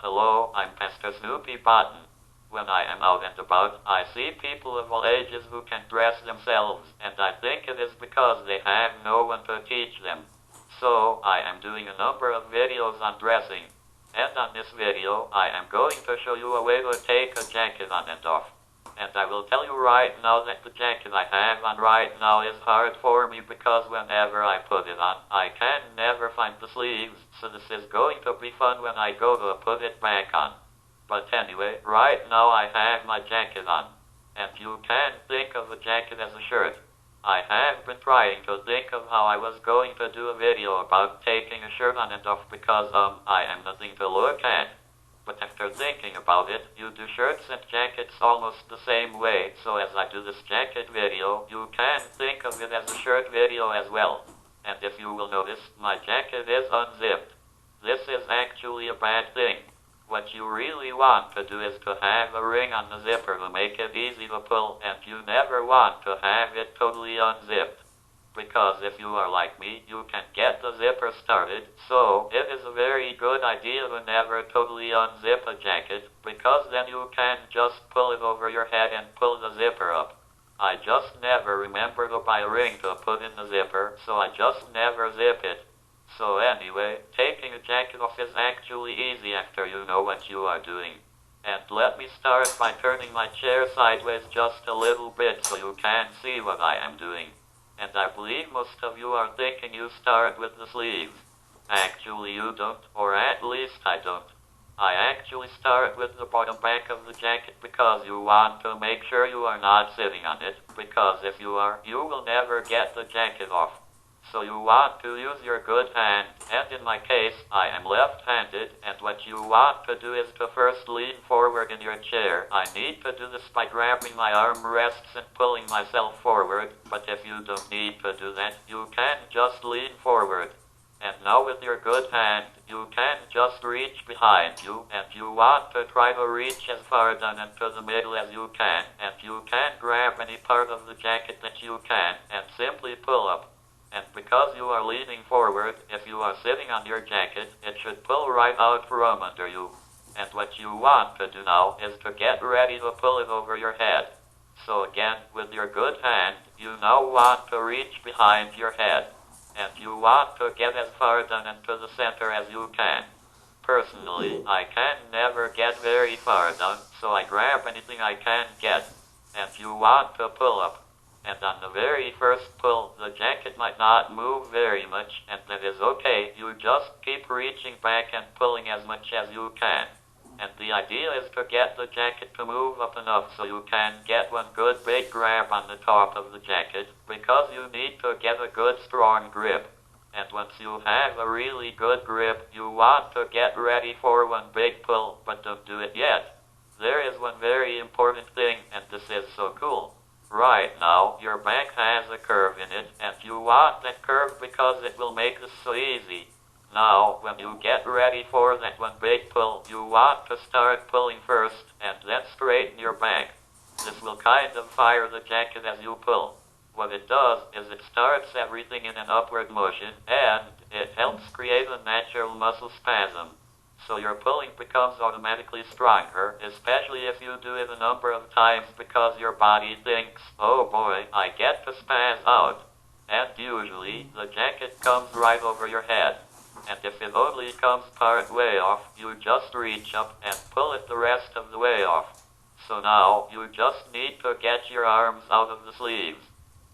Hello, I'm Pastor Snoopi Botten. When I am out and about, I see people of all ages who can dress themselves, and I think it is because they have no one to teach them. So, I am doing a number of videos on dressing. And on this video, I am going to show you a way to take a jacket on and off. And I will tell you right now that the jacket I have on right now is hard for me because whenever I put it on, I can never find the sleeves, so this is going to be fun when I go to put it back on. But anyway, right now I have my jacket on. And you can think of a jacket as a shirt. I have been trying to think of how I was going to do a video about taking a shirt on and off because, I am nothing to look at. But after thinking about it, you do shirts and jackets almost the same way, so as I do this jacket video, you can think of it as a shirt video as well. And if you will notice, my jacket is unzipped. This is actually a bad thing. What you really want to do is to have a ring on the zipper to make it easy to pull, and you never want to have it totally unzipped. Because if you are like me, you can get the zipper started, so it is a very good idea to never totally unzip a jacket, because then you can just pull it over your head and pull the zipper up. I just never remember to buy a ring to put in the zipper, so I just never zip it. So anyway, taking a jacket off is actually easy after you know what you are doing. And let me start by turning my chair sideways just a little bit so you can see what I am doing. And I believe most of you are thinking you start with the sleeves. Actually you don't, or at least I don't. I actually start with the bottom back of the jacket because you want to make sure you are not sitting on it, because if you are, you will never get the jacket off. So you want to use your good hand, and in my case, I am left-handed, and what you want to do is to first lean forward in your chair. I need to do this by grabbing my armrests and pulling myself forward, but if you don't need to do that, you can just lean forward. And now with your good hand, you can just reach behind you, and you want to try to reach as far down into the middle as you can, and you can grab any part of the jacket that you can, and simply pull up. And because you are leaning forward, if you are sitting on your jacket, it should pull right out from under you. And what you want to do now is to get ready to pull it over your head. So again, with your good hand, you now want to reach behind your head. And you want to get as far down into the center as you can. Personally, I can never get very far down, so I grab anything I can get. And you want to pull up. And on the very first pull, the jacket might not move very much, and that is okay. You just keep reaching back and pulling as much as you can. And the idea is to get the jacket to move up enough so you can get one good big grab on the top of the jacket, because you need to get a good strong grip. And once you have a really good grip, you want to get ready for one big pull, but don't do it yet. There is one very important thing, and this is so cool. Right now, your back has a curve in it, and you want that curve because it will make this so easy. Now, when you get ready for that one big pull, you want to start pulling first, and then straighten your back. This will kind of fire the jacket as you pull. What it does is it starts everything in an upward motion, and it helps create a natural muscle spasm. So your pulling becomes automatically stronger, especially if you do it a number of times because your body thinks, oh boy, I get to spaz out. And usually, the jacket comes right over your head. And if it only comes part way off, you just reach up and pull it the rest of the way off. So now, you just need to get your arms out of the sleeves.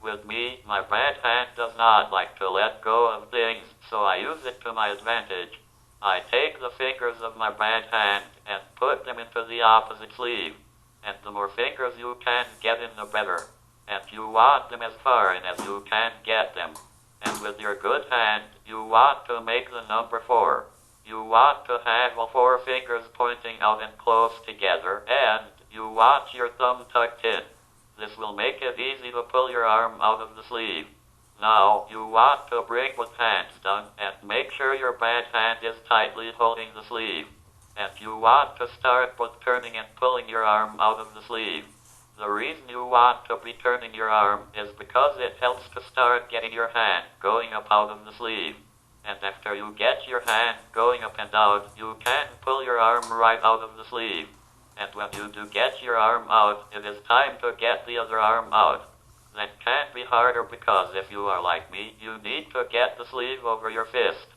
With me, my bad hand does not like to let go of things, so I use it to my advantage. I take the fingers of my bad hand and put them into the opposite sleeve. And the more fingers you can get in, the better. And you want them as far in as you can get them. And with your good hand, you want to make the number 4. You want to have all 4 fingers pointing out and close together, and you want your thumb tucked in. This will make it easy to pull your arm out of the sleeve. Now, you want to bring both hands down and make sure your bad hand is tightly holding the sleeve. And you want to start both turning and pulling your arm out of the sleeve. The reason you want to be turning your arm is because it helps to start getting your hand going up out of the sleeve. And after you get your hand going up and out, you can pull your arm right out of the sleeve. And when you do get your arm out, it is time to get the other arm out. That can be harder because if you are like me, you need to get the sleeve over your fist.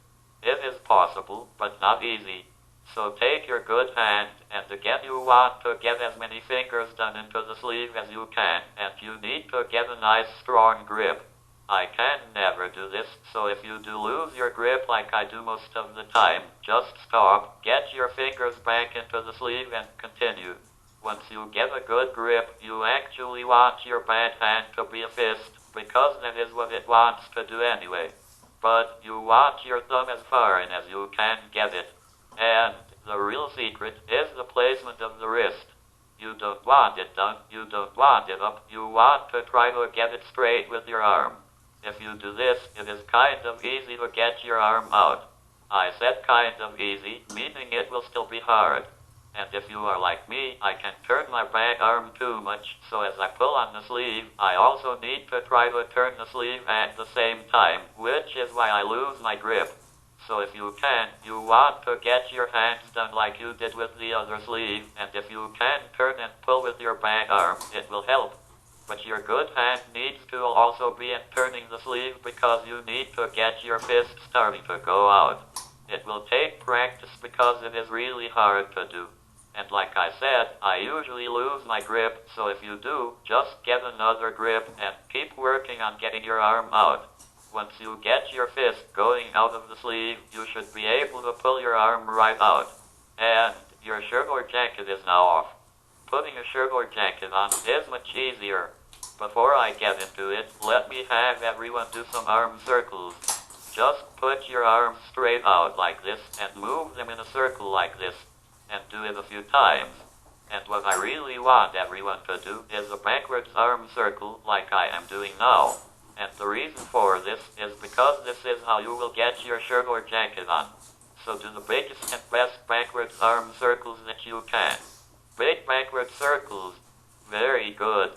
It is possible, but not easy. So take your good hand, and again you want to get as many fingers done into the sleeve as you can, and you need to get a nice strong grip. I can never do this, so if you do lose your grip like I do most of the time, just stop, get your fingers back into the sleeve and continue. Once you get a good grip, you actually want your bad hand to be a fist, because that is what it wants to do anyway. But you want your thumb as far in as you can get it. And the real secret is the placement of the wrist. You don't want it down, you don't want it up, you want to try to get it straight with your arm. If you do this, it is kind of easy to get your arm out. I said kind of easy, meaning it will still be hard. And if you are like me, I can turn my back arm too much, so as I pull on the sleeve, I also need to try to turn the sleeve at the same time, which is why I lose my grip. So if you can, you want to get your hands done like you did with the other sleeve, and if you can turn and pull with your back arm, it will help. But your good hand needs to also be in turning the sleeve because you need to get your fist starting to go out. It will take practice because it is really hard to do. And like I said, I usually lose my grip, so if you do, just get another grip and keep working on getting your arm out. Once you get your fist going out of the sleeve, you should be able to pull your arm right out. And your shirt or jacket is now off. Putting a shirt or jacket on is much easier. Before I get into it, let me have everyone do some arm circles. Just put your arms straight out like this and move them in a circle like this, and do it a few times. And what I really want everyone to do is a backwards arm circle like I am doing now. And the reason for this is because this is how you will get your shirt or jacket on. So do the biggest and best backwards arm circles that you can. Big backward circles. Very good.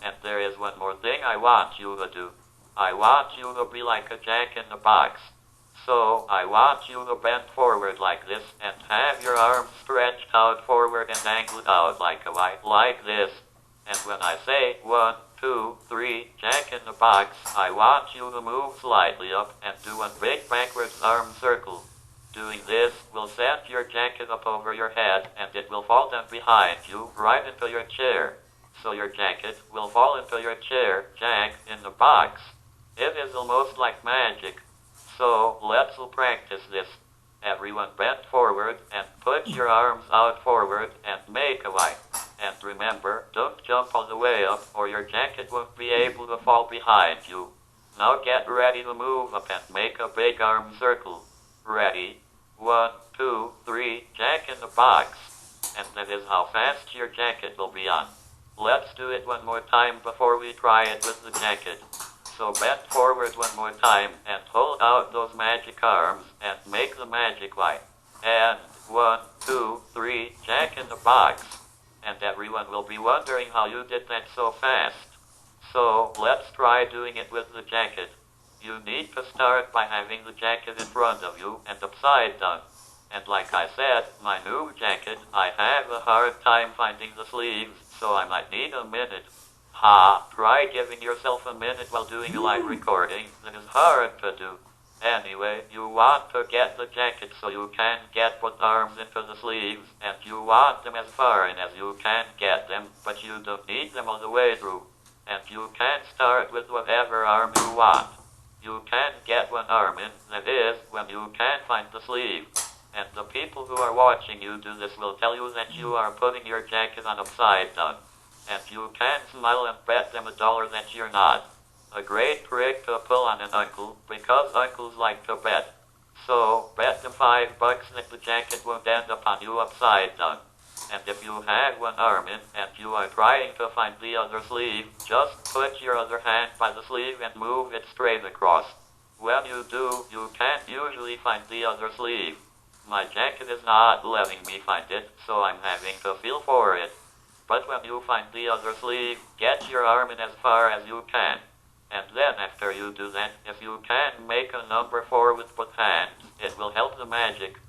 And there is one more thing I want you to do. I want you to be like a jack in the box. So I want you to bend forward like this and have your arms stretched out forward and angled out like a Y, like this. And when I say 1, 2, 3, jack in the box, I want you to move slightly up and do one big backwards arm circle. Doing this will send your jacket up over your head and it will fall down behind you right into your chair. So your jacket will fall into your chair, jack in the box. It is almost like magic. So let's practice this. Everyone bend forward and put your arms out forward and make a Y. And remember, don't jump all the way up or your jacket won't be able to fall behind you. Now get ready to move up and make a big arm circle. Ready? 1, 2, 3, jack in the box. And that is how fast your jacket will be on. Let's do it one more time before we try it with the jacket. So bend forward one more time and hold out those magic arms and make the magic Y. And 1, 2, 3, jack in the box. And everyone will be wondering how you did that so fast. So let's try doing it with the jacket. You need to start by having the jacket in front of you and upside down. And like I said, my new jacket, I have a hard time finding the sleeves, so I might need a minute. Try giving yourself a minute while doing a live recording. That is hard to do. Anyway, you want to get the jacket so you can get both arms into the sleeves, and you want them as far in as you can get them, but you don't need them all the way through. And you can start with whatever arm you want. You can get one arm in, that is, when you can find the sleeve. And the people who are watching you do this will tell you that you are putting your jacket on upside down. And you can smile and bet them $1 that you're not. A great trick to pull on an uncle, because uncles like to bet. So, bet them $5 that the jacket won't end up on you upside down. And if you have one arm in, and you are trying to find the other sleeve, just put your other hand by the sleeve and move it straight across. When you do, you can't usually find the other sleeve. My jacket is not letting me find it, so I'm having to feel for it. But when you find the other sleeve, get your arm in as far as you can. And then after you do that, if you can make a number 4 with both hands, it will help the magic.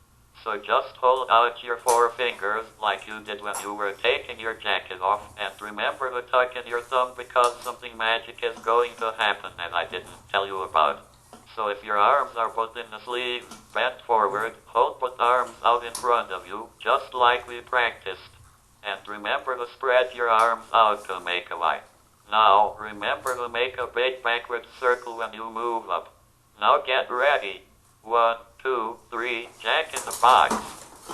So just hold out your 4 fingers like you did when you were taking your jacket off, and remember to tuck in your thumb because something magic is going to happen that I didn't tell you about. So if your arms are both in the sleeves, bend forward, hold both arms out in front of you, just like we practiced. And remember to spread your arms out to make a Y. Now, remember to make a big backward circle when you move up. Now get ready. 1, 2, 3, jack in the box.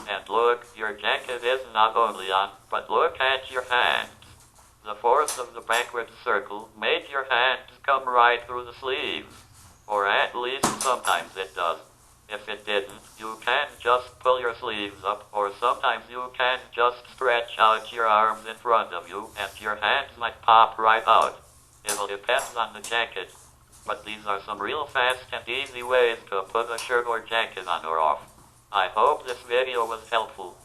And look, your jacket is not only on, but look at your hands. The force of the backward circle made your hands come right through the sleeves. Or at least sometimes it does. If it didn't, you can just pull your sleeves up, or sometimes you can just stretch out your arms in front of you, and your hands might pop right out. It'll depend on the jacket. But these are some real fast and easy ways to put a shirt or jacket on or off. I hope this video was helpful.